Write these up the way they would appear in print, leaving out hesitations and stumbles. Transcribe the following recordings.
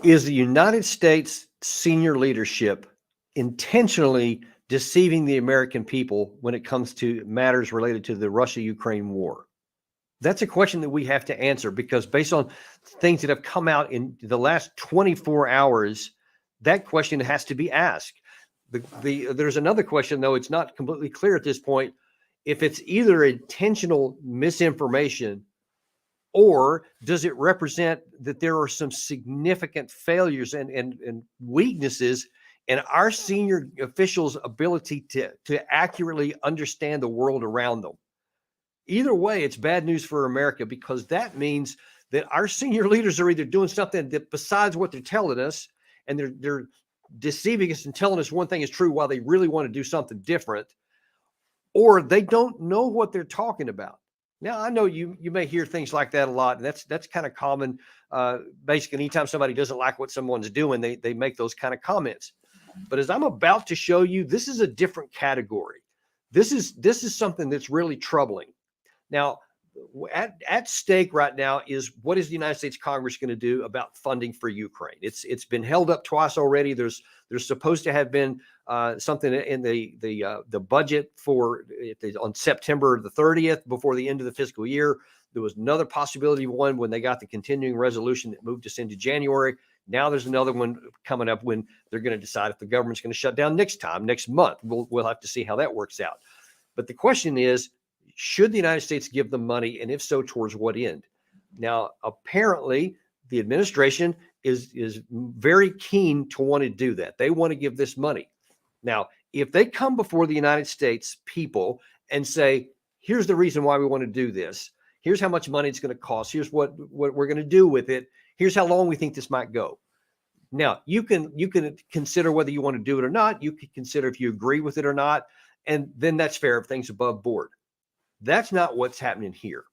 Is the United States senior leadership intentionally deceiving the American people when it comes to matters related to the Russia-Ukraine war? That's a question that we have to answer, because based on things that have come out in the last 24 hours, that question has to be asked. There's another question, though it's not completely clear at this point, if it's either intentional misinformation, or does it represent that there are some significant failures and weaknesses in our senior officials' ability to accurately understand the world around them? Either way, it's bad news for America, because that means that our senior leaders are either doing something that besides what they're telling us, and they're deceiving us and telling us one thing is true while they really want to do something different, or they don't know what they're talking about. Now, I know you may hear things like that a lot, and that's kind of common. Basically, anytime somebody doesn't like what someone's doing, they make those kind of comments. But as I'm about to show you, this is a different category. This is something that's really troubling. Now, at stake right now is, what is the United States Congress going to do about funding for Ukraine? It's been held up twice already. There's supposed to have been something in the budget for on September the 30th, before the end of the fiscal year. There was another possibility of one when they got the continuing resolution that moved us into January. Now there's another one coming up when they're going to decide if the government's going to shut down next month. We'll have to see how that works out. But the question is, should the United States give them money, and if so, towards what end? Now, apparently, the administration is very keen to want to do that. They want to give this money. Now, if they come before the United States people and say, here's the reason why we want to do this, here's how much money it's going to cost, here's what we're going to do with it, here's how long we think this might go. Now, you can consider whether you want to do it or not. You can consider if you agree with it or not, and then that's fair. Everything's above board. That's not what's happening here.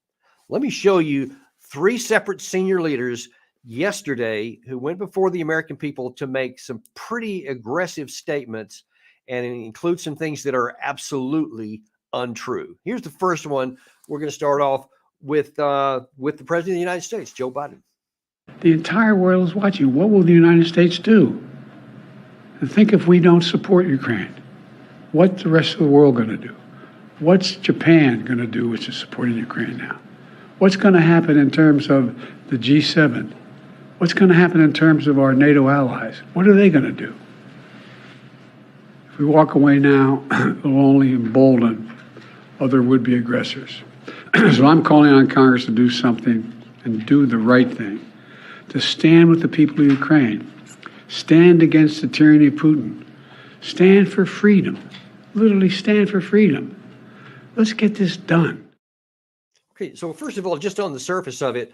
Let me show you three separate senior leaders yesterday who went before the American people to make some pretty aggressive statements, and include some things that are absolutely untrue. Here's the first one. We're going to start off with the President of the United States, Joe Biden. The entire world is watching. What will the United States do? And think, if we don't support Ukraine, what's the rest of the world going to do? What's Japan going to do, which is supporting Ukraine now? What's going to happen in terms of the G7? What's going to happen in terms of our NATO allies? What are they going to do? If we walk away now, it will only embolden other would-be aggressors. So I'm calling on Congress to do something and do the right thing, to stand with the people of Ukraine, stand against the tyranny of Putin, stand for freedom, literally stand for freedom. Let's get this done. Okay, so first of all, just on the surface of it,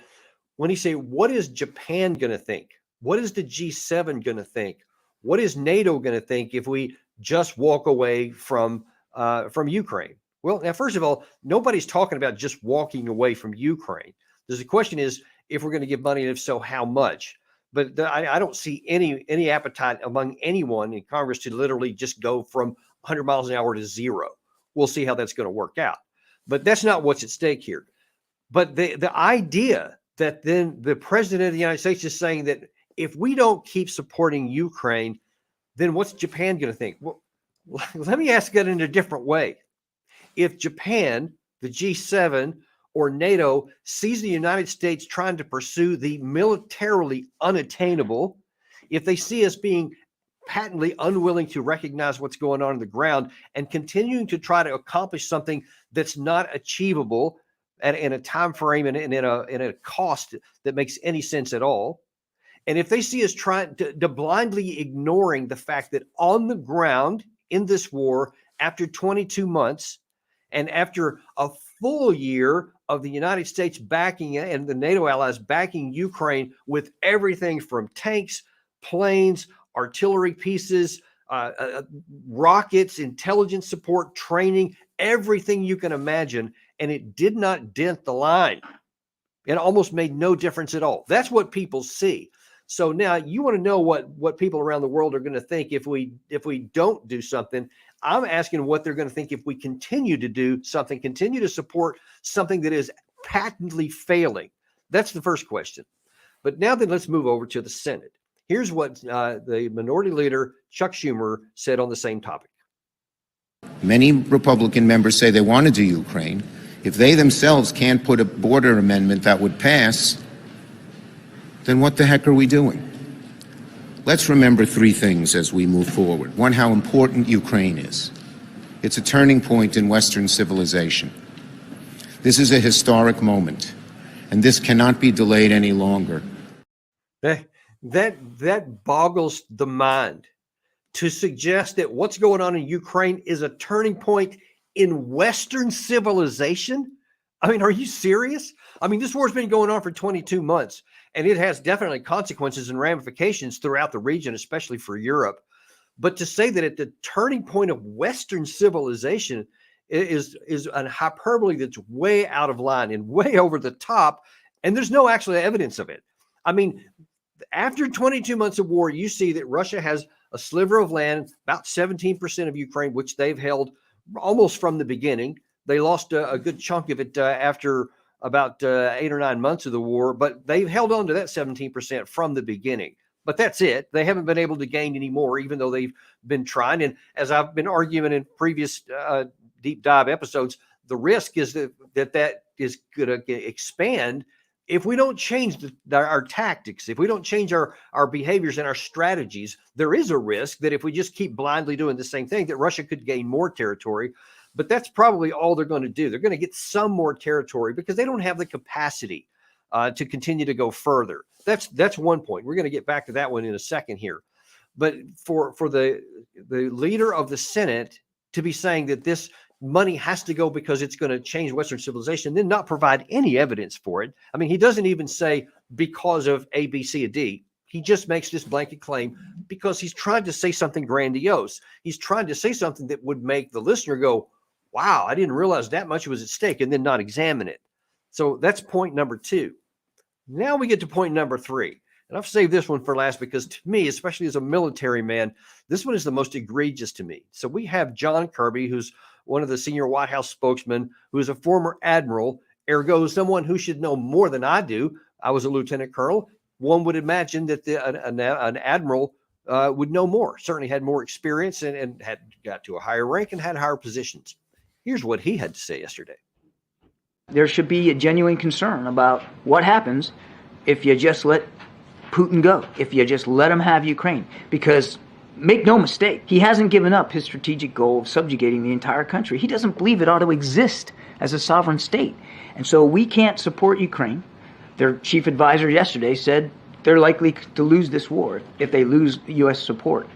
when you say, what is Japan going to think? What is the G7 going to think? What is NATO going to think if we just walk away from Ukraine? Well, now, first of all, nobody's talking about just walking away from Ukraine. The question is, if we're going to give money, and if so, how much? But I don't see any appetite among anyone in Congress to literally just go from 100 miles an hour to zero. We'll see how that's going to work out. But that's not what's at stake here. But the idea that then the President of the United States is saying that if we don't keep supporting Ukraine, then what's Japan going to think? Well, let me ask it in a different way. If Japan, the G7, or NATO sees the United States trying to pursue the militarily unattainable, if they see us being patently unwilling to recognize what's going on the ground and continuing to try to accomplish something that's not achievable in a time frame and in a cost that makes any sense at all, and if they see us trying to blindly ignoring the fact that on the ground in this war, after 22 months and after a full year of the United States backing and the NATO allies backing Ukraine with everything from tanks, planes, artillery pieces, rockets, intelligence support, training, everything you can imagine, and it did not dent the line. It almost made no difference at all. That's what people see. So now you want to know what people around the world are going to think if we don't do something. I'm asking what they're going to think if we continue to do something, continue to support something that is patently failing. That's the first question. But now then, let's move over to the Senate. Here's what the minority leader, Chuck Schumer, said on the same topic. Many Republican members say they want to do Ukraine. If they themselves can't put a border amendment that would pass, then what the heck are we doing? Let's remember three things as we move forward. One, how important Ukraine is. It's a turning point in Western civilization. This is a historic moment, and this cannot be delayed any longer. That boggles the mind, to suggest that what's going on in Ukraine is a turning point in Western civilization. I mean, are you serious? I mean, this war's been going on for 22 months, and it has definitely consequences and ramifications throughout the region, especially for Europe. But to say that at the turning point of Western civilization is a hyperbole that's way out of line and way over the top, and there's no actual evidence of it. I mean, after 22 months of war, you see that Russia has a sliver of land, about 17% of Ukraine, which they've held almost from the beginning. They lost a good chunk of it after about 8 or 9 months of the war, but they've held on to that 17% from the beginning. But that's it. They haven't been able to gain any more, even though they've been trying. And as I've been arguing in previous deep dive episodes, the risk is that is going to expand if we don't change our tactics, if we don't change our behaviors and our strategies. There is a risk that if we just keep blindly doing the same thing, that Russia could gain more territory. But that's probably all they're going to do. They're going to get some more territory because they don't have the capacity to continue to go further. That's one point. We're going to get back to that one in a second here. But for the leader of the Senate to be saying that this money has to go because it's going to change Western civilization, then not provide any evidence for it. I mean, he doesn't even say because of A, B, C, and D. He just makes this blanket claim because he's trying to say something grandiose. He's trying to say something that would make the listener go, wow, I didn't realize that much was at stake, and then not examine it. So that's point number two. Now we get to point number three. And I've saved this one for last because to me, especially as a military man, this one is the most egregious to me. So we have John Kirby, who's one of the senior White House spokesmen, who is a former admiral, ergo someone who should know more than I do. I was a lieutenant colonel. One would imagine that an admiral would know more, certainly had more experience and had got to a higher rank and had higher positions. Here's what he had to say yesterday. There should be a genuine concern about what happens if you just let Putin go, if you just let him have Ukraine. Because make no mistake, he hasn't given up his strategic goal of subjugating the entire country. He doesn't believe it ought to exist as a sovereign state. And so we can't support Ukraine. Their chief advisor yesterday said they're likely to lose this war if they lose U.S. support.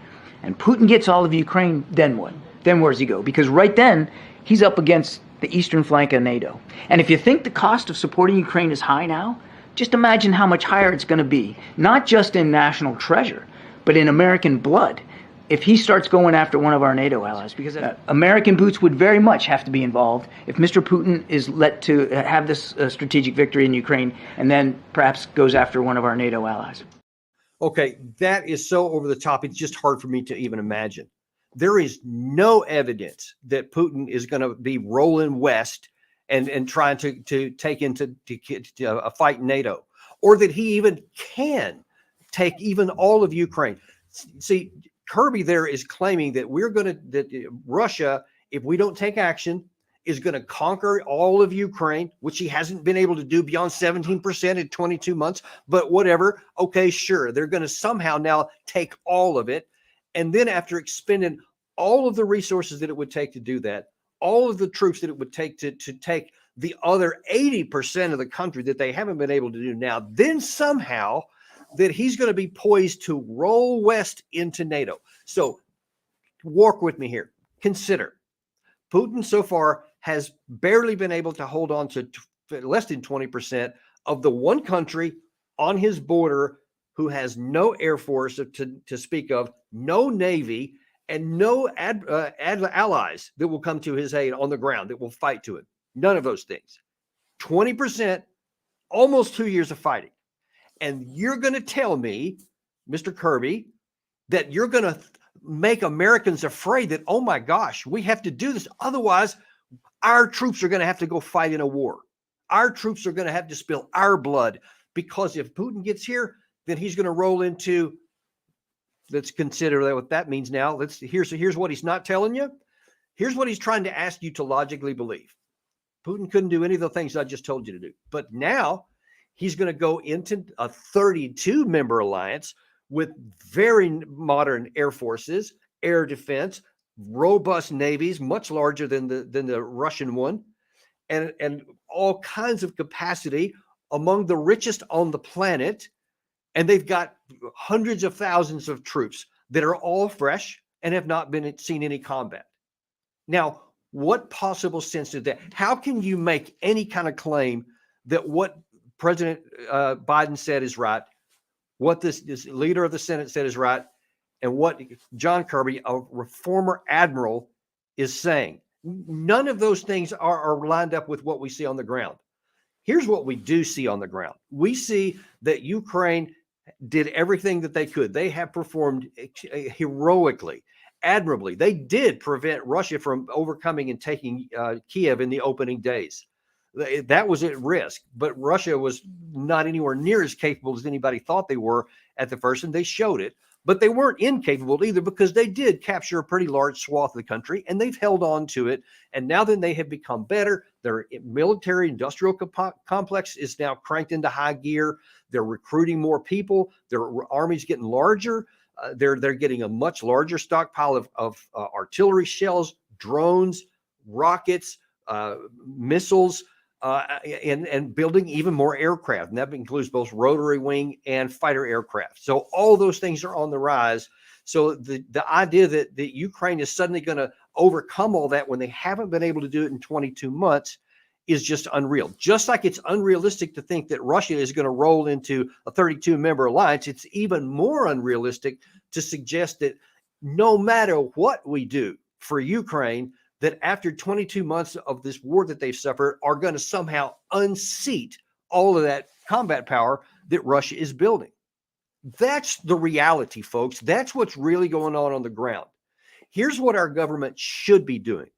And Putin gets all of Ukraine, then what? Then where does he go? Because right then, he's up against the eastern flank of NATO. And if you think the cost of supporting Ukraine is high now, just imagine how much higher it's going to be, not just in national treasure, but in American blood, if he starts going after one of our NATO allies. Because American boots would very much have to be involved if Mr. Putin is let to have this strategic victory in Ukraine and then perhaps goes after one of our NATO allies. Okay, that is so over the top. It's just hard for me to even imagine. There is no evidence that Putin is going to be rolling west and trying to take into a fight in NATO, or that he even can take even all of Ukraine. See, Kirby there is claiming that that Russia, if we don't take action, is going to conquer all of Ukraine, which he hasn't been able to do beyond 17% in 22 months. But whatever, okay, sure, they're going to somehow now take all of it. And then after expending all of the resources that it would take to do that, all of the troops that it would take to take the other 80% of the country that they haven't been able to do now, then somehow that he's going to be poised to roll west into NATO. So walk with me here. Consider Putin so far has barely been able to hold on to less than 20% of the one country on his border who has no air force to speak of, no navy, and no allies that will come to his aid on the ground that will fight to him. None of those things. 20%, almost 2 years of fighting. And you're going to tell me, Mr. Kirby, that you're going to make Americans afraid that, oh my gosh, we have to do this. Otherwise, our troops are going to have to go fight in a war. Our troops are going to have to spill our blood, because if Putin gets here, then he's going to roll into let's consider that what that means now. Here's what he's not telling you. Here's what he's trying to ask you to logically believe. Putin couldn't do any of the things I just told you to do. But now he's going to go into a 32-member alliance with very modern air forces, air defense, robust navies, much larger than the Russian one, and all kinds of capacity, among the richest on the planet. And they've got hundreds of thousands of troops that are all fresh and have not seen any combat. Now, what possible sense did that? How can you make any kind of claim that what President Biden said is right, what this leader of the Senate said is right, and what John Kirby, a former admiral, is saying? None of those things are lined up with what we see on the ground. Here's what we do see on the ground. We see that Ukraine did everything that they could. They have performed heroically, admirably. They did prevent Russia from overcoming and taking Kiev in the opening days. That was at risk, but Russia was not anywhere near as capable as anybody thought they were at the first, and they showed it. But they weren't incapable either, because they did capture a pretty large swath of the country, and they've held on to it. And now then they have become better. Their military industrial complex is now cranked into high gear. They're recruiting more people. Their army's getting larger. They're getting a much larger stockpile of artillery shells, drones, rockets, missiles, and building even more aircraft. And that includes both rotary wing and fighter aircraft. So all those things are on the rise. So the idea that Ukraine is suddenly going to overcome all that when they haven't been able to do it in 22 months is just unreal. Just like it's unrealistic to think that Russia is going to roll into a 32-member alliance, it's even more unrealistic to suggest that no matter what we do for Ukraine, that after 22 months of this war that they've suffered, are going to somehow unseat all of that combat power that Russia is building. That's the reality, folks. That's what's really going on the ground. Here's what our government should be doing.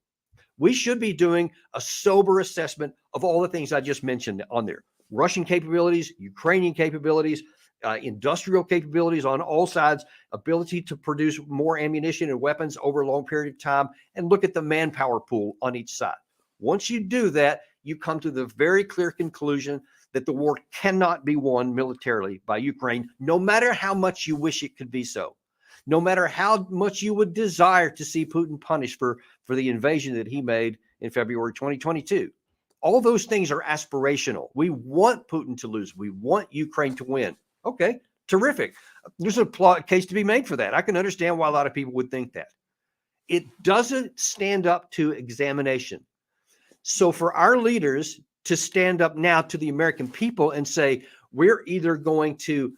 We should be doing a sober assessment of all the things I just mentioned on there. Russian capabilities, Ukrainian capabilities, industrial capabilities on all sides, ability to produce more ammunition and weapons over a long period of time, and look at the manpower pool on each side. Once you do that, you come to the very clear conclusion that the war cannot be won militarily by Ukraine, no matter how much you wish it could be so. No matter how much you would desire to see Putin punished for the invasion that he made in February 2022. All those things are aspirational. We want Putin to lose. We want Ukraine to win. Okay, terrific. There's a case to be made for that. I can understand why a lot of people would think that. It doesn't stand up to examination. So for our leaders to stand up now to the American people and say, we're either going to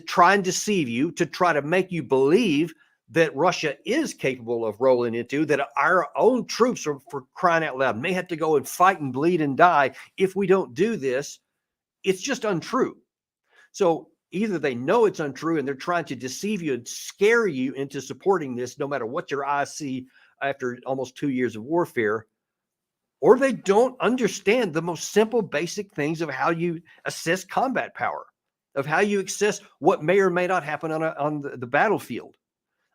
try and deceive you, to try to make you believe that Russia is capable of rolling into, that our own troops are, for crying out loud, may have to go and fight and bleed and die if we don't do this, it's just untrue. So either they know it's untrue and they're trying to deceive you and scare you into supporting this, no matter what your eyes see after almost 2 years of warfare, or they don't understand the most simple, basic things of how you assess combat power, of how you assess what may or may not happen on the battlefield.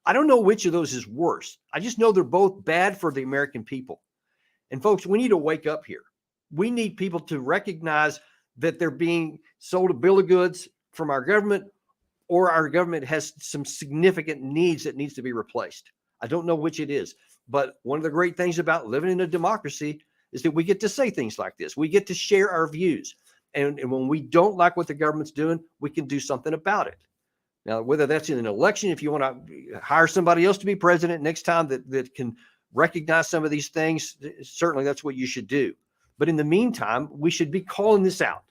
I don't know which of those is worse. I just know they're both bad for the American people. And folks, we need to wake up here. We need people to recognize that they're being sold a bill of goods from our government, or our government has some significant needs that needs to be replaced. I don't know which it is, but one of the great things about living in a democracy is that we get to say things like this. We get to share our views. And when we don't like what the government's doing, we can do something about it. Now, whether that's in an election, if you want to hire somebody else to be president next time that can recognize some of these things, certainly that's what you should do. But in the meantime, we should be calling this out.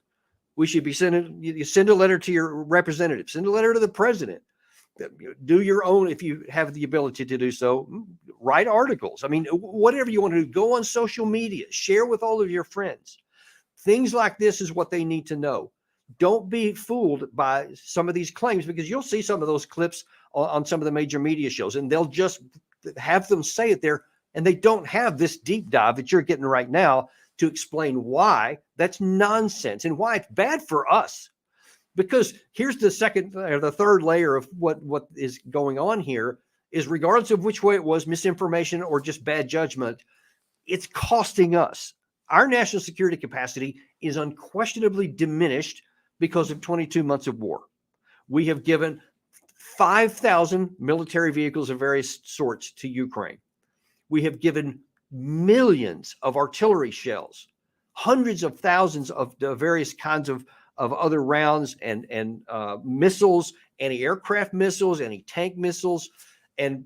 We should be you send a letter to your representative, send a letter to the president, do your own, if you have the ability to do so, write articles. I mean, whatever you want to do, go on social media, share with all of your friends. Things like this is what they need to know. Don't be fooled by some of these claims, because you'll see some of those clips on some of the major media shows, and they'll just have them say it there, and they don't have this deep dive that you're getting right now to explain why that's nonsense and why it's bad for us. Because here's the second or the third layer of what is going on here is, regardless of which way it was, misinformation or just bad judgment, it's costing us. Our national security capacity is unquestionably diminished because of 22 months of war. We have given 5,000 military vehicles of various sorts to Ukraine. We have given millions of artillery shells, hundreds of thousands of various kinds of other rounds and missiles, anti-aircraft missiles, anti-tank missiles, and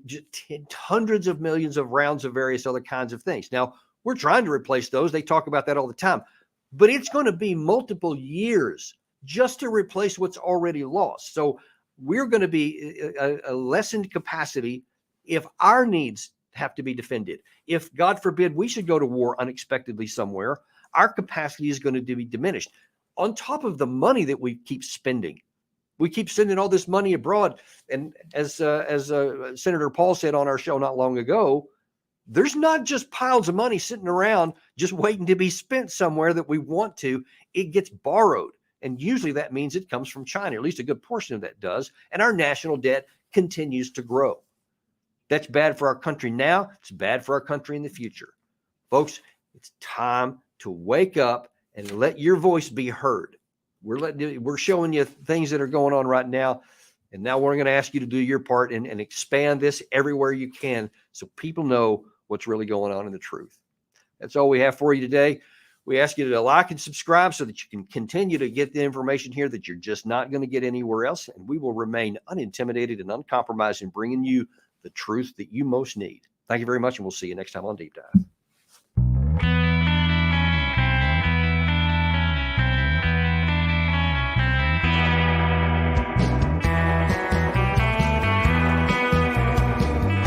hundreds of millions of rounds of various other kinds of things. Now, we're trying to replace those. They talk about that all the time. But it's going to be multiple years just to replace what's already lost. So we're going to be a lessened capacity if our needs have to be defended. If, God forbid, we should go to war unexpectedly somewhere, our capacity is going to be diminished. On top of the money that we keep spending. We keep sending all this money abroad. And as Senator Paul said on our show not long ago, there's not just piles of money sitting around just waiting to be spent somewhere that we want to. It gets borrowed. And usually that means it comes from China, at least a good portion of that does. And our national debt continues to grow. That's bad for our country now. It's bad for our country in the future. Folks, it's time to wake up and let your voice be heard. We're showing you things that are going on right now. And now we're going to ask you to do your part and expand this everywhere you can so people know what's really going on in the truth. That's all we have for you today. We ask you to like and subscribe so that you can continue to get the information here that you're just not going to get anywhere else. And we will remain unintimidated and uncompromised in bringing you the truth that you most need. Thank you very much, and we'll see you next time on Deep Dive.